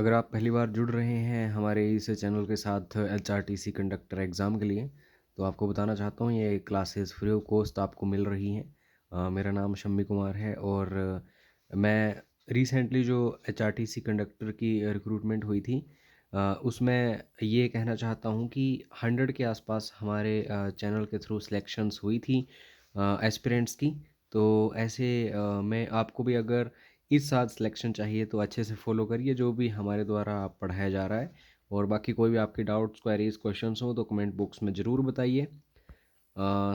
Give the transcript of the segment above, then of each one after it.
अगर आप पहली बार जुड़ रहे हैं हमारे इस चैनल के साथ एचआरटीसी कंडक्टर एग्ज़ाम के लिए, तो आपको बताना चाहता हूँ ये क्लासेस फ्री ऑफ कॉस्ट आपको मिल रही हैं। मेरा नाम शम्मी कुमार है और मैं रिसेंटली जो एचआरटीसी कंडक्टर की रिक्रूटमेंट हुई थी, उसमें ये कहना चाहता हूँ कि 100 के आसपास हमारे चैनल के थ्रू सिलेक्शंस हुई थी एस्पिरेंट्स की। तो ऐसे में आपको भी अगर इस साल सिलेक्शन चाहिए तो अच्छे से फॉलो करिए जो भी हमारे द्वारा पढ़ाया जा रहा है। और बाकी कोई भी आपके डाउट्स क्वेरीज क्वेश्चंस हो तो कमेंट बॉक्स में ज़रूर बताइए।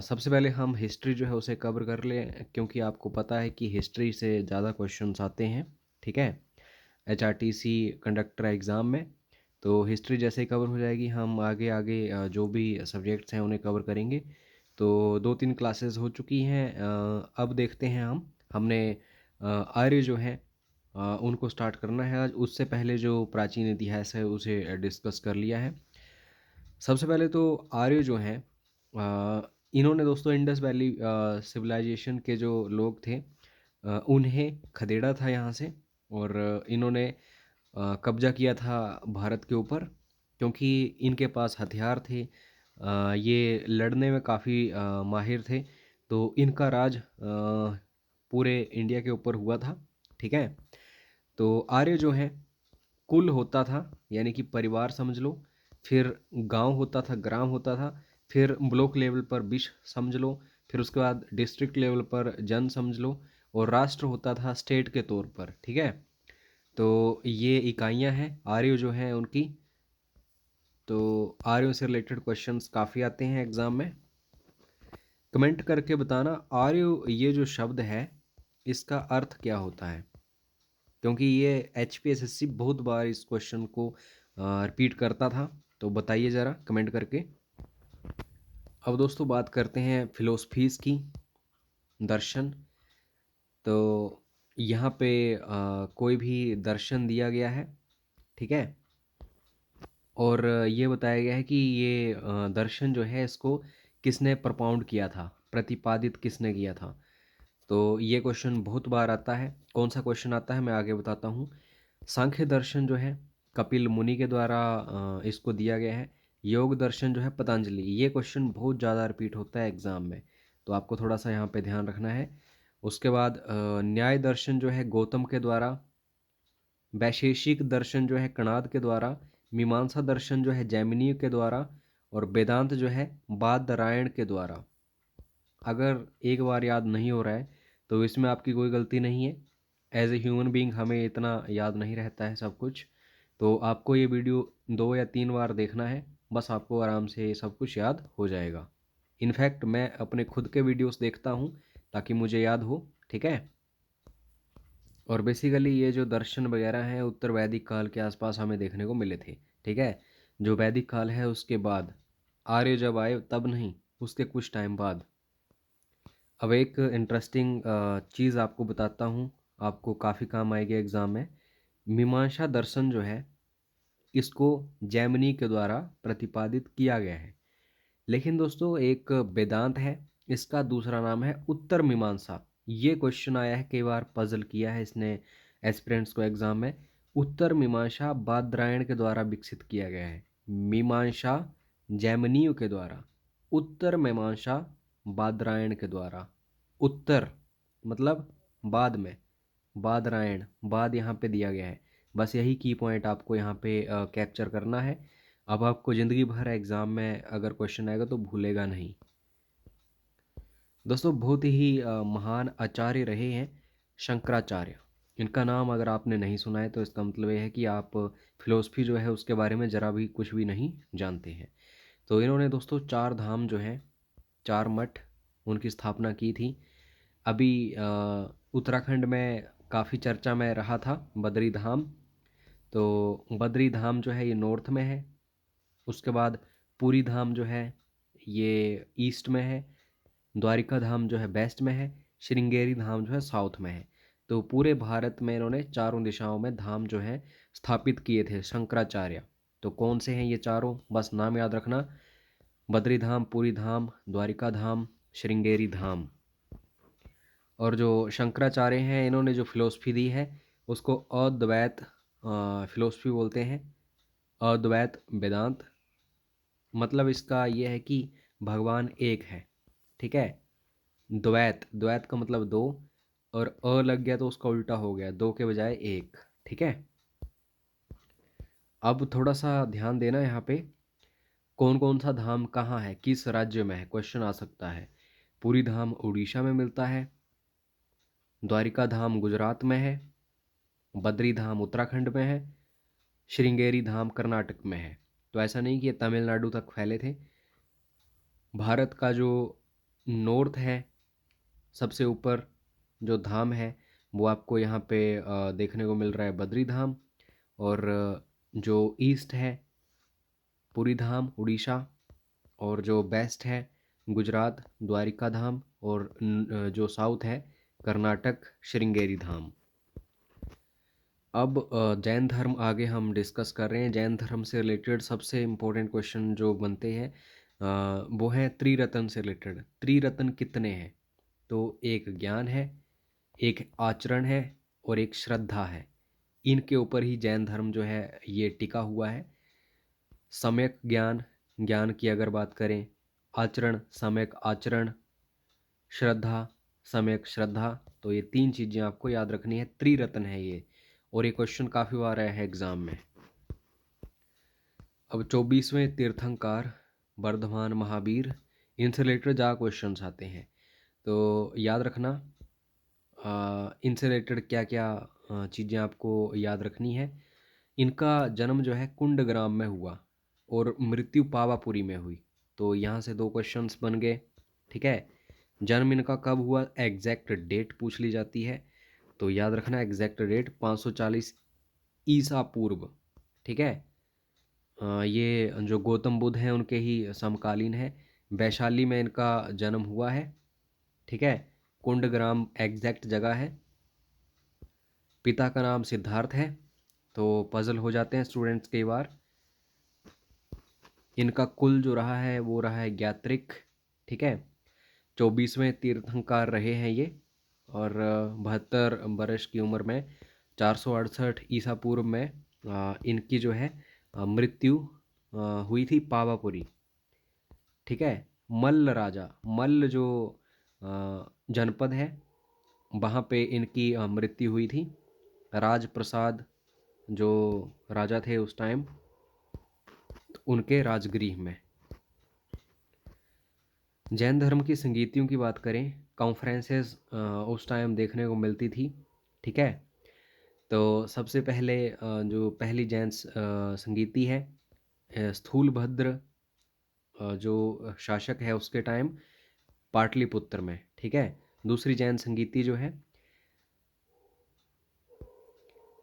सबसे पहले हम हिस्ट्री जो है उसे कवर कर लें, क्योंकि आपको पता है कि हिस्ट्री से ज़्यादा क्वेश्चंस आते हैं। ठीक है, एचआरटीसी कंडक्टर एग्ज़ाम में। तो हिस्ट्री जैसे ही कवर हो जाएगी हम आगे आगे जो भी सब्जेक्ट्स हैं उन्हें कवर करेंगे। तो 2-3 क्लासेस हो चुकी हैं। अब देखते हैं हमने आर्य जो है उनको स्टार्ट करना है आज। उससे पहले जो प्राचीन इतिहास है उसे डिस्कस कर लिया है। सबसे पहले तो आर्य जो हैं, इन्होंने दोस्तों इंडस वैली सिविलाइजेशन के जो लोग थे, उन्हें खदेड़ा था यहाँ से। और इन्होंने कब्जा किया था भारत के ऊपर, क्योंकि इनके पास हथियार थे। ये लड़ने में काफ़ी माहिर थे। तो इनका राज पूरे इंडिया के ऊपर हुआ था। ठीक है, तो आर्य जो है कुल होता था, यानी कि परिवार समझ लो। फिर गांव होता था, ग्राम होता था। फिर ब्लॉक लेवल पर विश्व समझ लो। फिर उसके बाद डिस्ट्रिक्ट लेवल पर जन समझ लो। और राष्ट्र होता था स्टेट के तौर पर। ठीक है, तो ये इकाइयां हैं आर्यों जो हैं उनकी। तो आर्यों से रिलेटेड क्वेश्चंस काफ़ी आते हैं एग्जाम में। कमेंट करके बताना आर्य ये जो शब्द है इसका अर्थ क्या होता है, क्योंकि ये HPSSC बहुत बार इस क्वेश्चन को रिपीट करता था। तो बताइए ज़रा कमेंट करके। अब दोस्तों बात करते हैं फिलोसफीज़ की, दर्शन। तो यहाँ पे कोई भी दर्शन दिया गया है। ठीक है, और ये बताया गया है कि ये दर्शन जो है इसको किसने propound किया था, प्रतिपादित किसने किया था। तो ये क्वेश्चन बहुत बार आता है। कौन सा क्वेश्चन आता है मैं आगे बताता हूँ। सांख्य दर्शन जो है कपिल मुनि के द्वारा इसको दिया गया है। योग दर्शन जो है पतंजलि। ये क्वेश्चन बहुत ज़्यादा रिपीट होता है एग्जाम में, तो आपको थोड़ा सा यहाँ पे ध्यान रखना है। उसके बाद न्याय दर्शन जो है गौतम के द्वारा। वैशेषिक दर्शन जो है कणाद के द्वारा। मीमांसा दर्शन जो है जैमिनी के द्वारा। और वेदांत जो है बादरायण के द्वारा। अगर एक बार याद नहीं हो रहा है तो इसमें आपकी कोई गलती नहीं है। एज ए ह्यूमन बीइंग हमें इतना याद नहीं रहता है सब कुछ। तो आपको ये वीडियो 2 या 3 बार देखना है, बस आपको आराम से सब कुछ याद हो जाएगा। इनफैक्ट मैं अपने खुद के वीडियोस देखता हूँ ताकि मुझे याद हो। ठीक है, और बेसिकली ये जो दर्शन वगैरह हैं उत्तर वैदिक काल के आसपास हमें देखने को मिले थे। ठीक है, जो वैदिक काल है उसके बाद आर्य जब आए तब नहीं, उसके कुछ टाइम बाद। अब एक इंटरेस्टिंग चीज़ आपको बताता हूँ, आपको काफ़ी काम आएगी एग्ज़ाम में। मीमांसा दर्शन जो है इसको जैमिनी के द्वारा प्रतिपादित किया गया है। लेकिन दोस्तों एक वेदांत है, इसका दूसरा नाम है उत्तर मीमांसा। ये क्वेश्चन आया है, कई बार पजल किया है इसने एस्पिरेंट्स को एग्जाम में। उत्तर मीमांसा बादरायण के द्वारा विकसित किया गया है। मीमांसा जैमिनियों के द्वारा, उत्तर मीमांसा बादरायण के द्वारा। उत्तर मतलब बाद में, बादरायण, बाद यहाँ पे दिया गया है। बस यही की पॉइंट आपको यहाँ पे कैप्चर करना है। अब आपको ज़िंदगी भर एग्ज़ाम में अगर क्वेश्चन आएगा तो भूलेगा नहीं। दोस्तों बहुत ही महान आचार्य रहे हैं शंकराचार्य। इनका नाम अगर आपने नहीं सुना है तो इसका मतलब ये है कि आप फिलोसफी जो है उसके बारे में ज़रा भी कुछ भी नहीं जानते हैं। तो इन्होंने दोस्तों 4 धाम जो हैं, 4 मठ, उनकी स्थापना की थी। अभी उत्तराखंड में काफ़ी चर्चा में रहा था बद्री धाम। तो बद्री धाम जो है ये नॉर्थ में है। उसके बाद पूरी धाम जो है ये ईस्ट में है। द्वारिका धाम जो है वेस्ट में है। श्रृंगेरी धाम जो है साउथ में है। तो पूरे भारत में इन्होंने चारों दिशाओं में धाम जो है स्थापित किए थे शंकराचार्य। तो कौन से हैं ये चारों, बस नाम याद रखना। बद्री धाम, पूरी धाम, द्वारिका धाम, श्रृंगेरी धाम। और जो शंकराचार्य हैं इन्होंने जो फिलोसफी दी है उसको अद्वैत फिलोसफी बोलते हैं। अद्वैत वेदांत, मतलब इसका ये है कि भगवान एक है, ठीक है। द्वैत, द्वैत का मतलब दो, और अ लग गया तो उसका उल्टा हो गया, दो के बजाय एक, ठीक है। अब थोड़ा सा ध्यान देना यहाँ पे, कौन कौन सा धाम कहाँ है, किस राज्य में है, क्वेश्चन आ सकता है। पुरी धाम उड़ीसा में मिलता है, द्वारिका धाम गुजरात में है, बद्री धाम उत्तराखंड में है, श्रृंगेरी धाम कर्नाटक में है। तो ऐसा नहीं कि ये तमिलनाडु तक फैले थे। भारत का जो नॉर्थ है, सबसे ऊपर जो धाम है वो आपको यहाँ पे देखने को मिल रहा है बद्री धाम, और जो ईस्ट है पुरी धाम उड़ीसा, और जो वेस्ट है गुजरात द्वारिका धाम, और जो साउथ है कर्नाटक श्रृंगेरी धाम। अब जैन धर्म आगे हम डिस्कस कर रहे हैं। जैन धर्म से रिलेटेड सबसे इम्पोर्टेंट क्वेश्चन जो बनते हैं वो हैं त्रिरत्न से रिलेटेड। त्रिरत्न कितने हैं? तो एक ज्ञान है, एक आचरण है, और एक श्रद्धा है। इनके ऊपर ही जैन धर्म जो है ये टिका हुआ है। सम्यक ज्ञान, ज्ञान की अगर बात करें, आचरण सम्यक आचरण, श्रद्धा सम्यक श्रद्धा, तो ये तीन चीज़ें आपको याद रखनी है। त्रिरत्न है ये, और ये क्वेश्चन काफ़ी बार आया है एग्जाम में। अब 24वें तीर्थंकर वर्धमान महावीर, इनसे रिलेटेड ज़्यादा क्वेश्चन आते हैं, तो याद रखना इनसे रिलेटेड क्या क्या चीज़ें आपको याद रखनी है। इनका जन्म जो है कुंडग्राम में हुआ और मृत्यु पावापुरी में हुई। तो यहाँ से दो क्वेश्चंस बन गए, ठीक है। जन्म इनका कब हुआ, एग्जैक्ट डेट पूछ ली जाती है, तो याद रखना एग्जैक्ट डेट 540 ईसा पूर्व, ठीक है। ये जो गौतम बुद्ध हैं उनके ही समकालीन है। वैशाली में इनका जन्म हुआ है, ठीक है। कुंडग्राम एग्जैक्ट जगह है। पिता का नाम सिद्धार्थ है, तो पजल हो जाते हैं स्टूडेंट्स कई बार। इनका कुल जो रहा है वो रहा है ज्ञात्रिक, ठीक है। 24वें तीर्थंकर रहे हैं ये, और 72 वर्ष की उम्र में 468 ईसा पूर्व में इनकी जो है मृत्यु हुई थी पावापुरी, ठीक है। मल्ल राजा, मल्ल जो जनपद है वहाँ पे इनकी मृत्यु हुई थी। राजप्रसाद जो राजा थे उस टाइम, उनके राजगृह में। जैन धर्म की संगीतियों की बात करें, कॉन्फ्रेंसेस उस टाइम देखने को मिलती थी, ठीक है। तो सबसे पहले जो पहली जैन संगीति है स्थूलभद्र जो शासक है उसके टाइम पाटलिपुत्र में, ठीक है। दूसरी जैन संगीति जो है,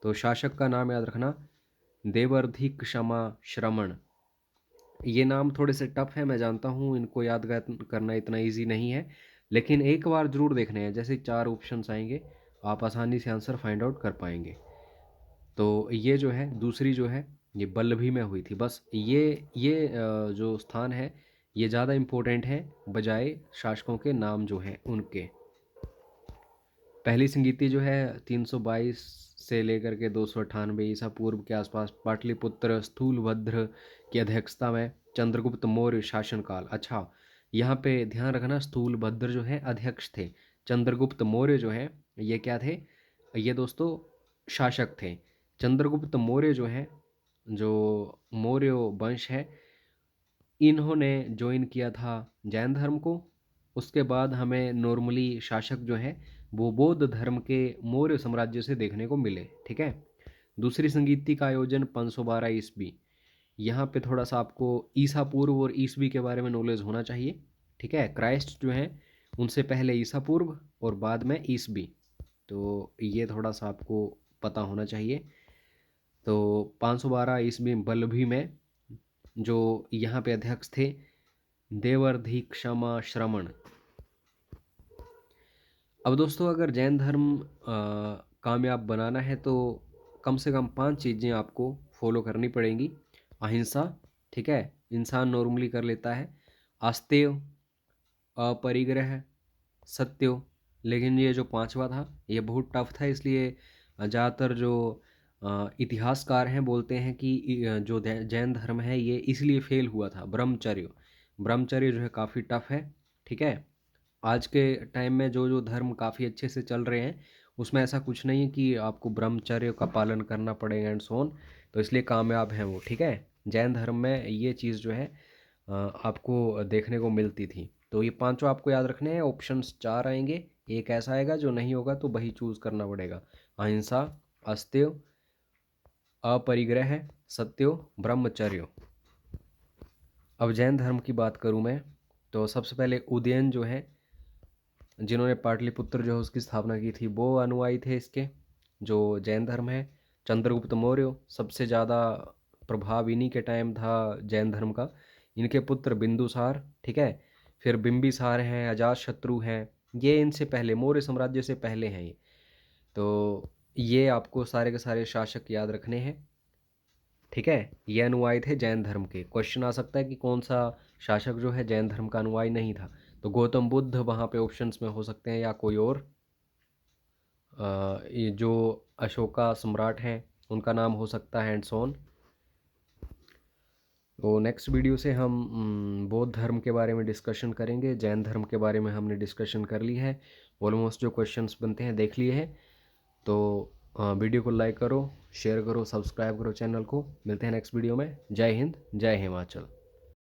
तो शासक का नाम याद रखना देवर्धिक क्षमा श्रमण। ये नाम थोड़े से टफ है, मैं जानता हूँ, इनको याद करना इतना इजी नहीं है, लेकिन एक बार जरूर देखने हैं। जैसे 4 ऑप्शंस आएंगे आप आसानी से आंसर फाइंड आउट कर पाएंगे। तो ये जो है दूसरी जो है ये बल्लभी में हुई थी। बस ये जो स्थान है ये ज़्यादा इम्पोर्टेंट है बजाय शासकों के नाम जो हैं उनके। पहली संगीति जो है 322 से लेकर के 298 ईसा पूर्व के आसपास पाटलिपुत्र स्थूलभद्र की अध्यक्षता में चंद्रगुप्त मौर्य शासनकाल। अच्छा, यहाँ पे ध्यान रखना स्थूलभद्र जो है अध्यक्ष थे, चंद्रगुप्त मौर्य जो है ये क्या थे, ये दोस्तों शासक थे। चंद्रगुप्त मौर्य जो है, जो मौर्य वंश है, इन्होंने ज्वाइन किया था जैन धर्म को। उसके बाद हमें नॉर्मली शासक जो है वो बौद्ध धर्म के मौर्य साम्राज्य से देखने को मिले, ठीक है। दूसरी संगीति का आयोजन 512 ईस्वी। यहाँ पे थोड़ा सा आपको ईसा पूर्व और ईस्वी के बारे में नॉलेज होना चाहिए, ठीक है। क्राइस्ट जो है उनसे पहले ईसा पूर्व और बाद में ईस्वी, तो ये थोड़ा सा आपको पता होना चाहिए। तो 512 ईस्वी बल्लभी में जो यहाँ पे अध्यक्ष थे देवर्धि क्षमा श्रमण। अब दोस्तों अगर जैन धर्म कामयाब बनाना है तो कम से कम 5 चीज़ें आपको फॉलो करनी पड़ेंगी। अहिंसा, ठीक है, इंसान नॉर्मली कर लेता है। आस्तेय, अपरिग्रह, सत्यो, लेकिन ये जो पांचवा था ये बहुत टफ था, इसलिए ज़्यादातर जो इतिहासकार हैं बोलते हैं कि जो जैन धर्म है ये इसलिए फेल हुआ था। ब्रह्मचर्य, ब्रह्मचर्य जो है काफ़ी टफ है, ठीक है। आज के टाइम में जो जो धर्म काफ़ी अच्छे से चल रहे हैं उसमें ऐसा कुछ नहीं है कि आपको ब्रह्मचर्य का पालन करना पड़ेगा एंड सो ऑन, तो इसलिए कामयाब हैं वो, ठीक है। जैन धर्म में ये चीज़ जो है आपको देखने को मिलती थी। तो ये पांचों आपको याद रखने हैं। ऑप्शंस 4 आएंगे, एक ऐसा आएगा जो नहीं होगा तो वही चूज़ करना पड़ेगा। अहिंसा, अस्तेय, अपरिग्रह, सत्यो, ब्रह्मचर्य। अब जैन धर्म की बात करूं मैं, तो सबसे पहले उदयन जो है, जिन्होंने पाटलिपुत्र जो है उसकी स्थापना की थी, वो अनुयायी थे इसके, जो जैन धर्म है। चंद्रगुप्त मौर्य, सबसे ज़्यादा प्रभाव इन्हीं के टाइम था जैन धर्म का। इनके पुत्र बिंदुसार, ठीक है। फिर बिंबिसार हैं, अजातशत्रु हैं, ये इनसे पहले, मौर्य साम्राज्य से पहले हैं ये। तो ये आपको सारे के सारे शासक याद रखने हैं, ठीक है। ये अनुयायी थे जैन धर्म के। क्वेश्चन आ सकता है कि कौन सा शासक जो है जैन धर्म का अनुयायी नहीं था, तो गौतम बुद्ध वहाँ पे ऑप्शंस में हो सकते हैं, या कोई और ये जो अशोका सम्राट हैं उनका नाम हो सकता है, एंड सो ऑन। तो नेक्स्ट वीडियो से हम बौद्ध धर्म के बारे में डिस्कशन करेंगे। जैन धर्म के बारे में हमने डिस्कशन कर ली है, ऑलमोस्ट जो क्वेश्चंस बनते हैं देख लिए हैं। तो वीडियो को लाइक करो, शेयर करो, सब्सक्राइब करो चैनल को। मिलते हैं नेक्स्ट वीडियो में। जय हिंद, जय हिमाचल।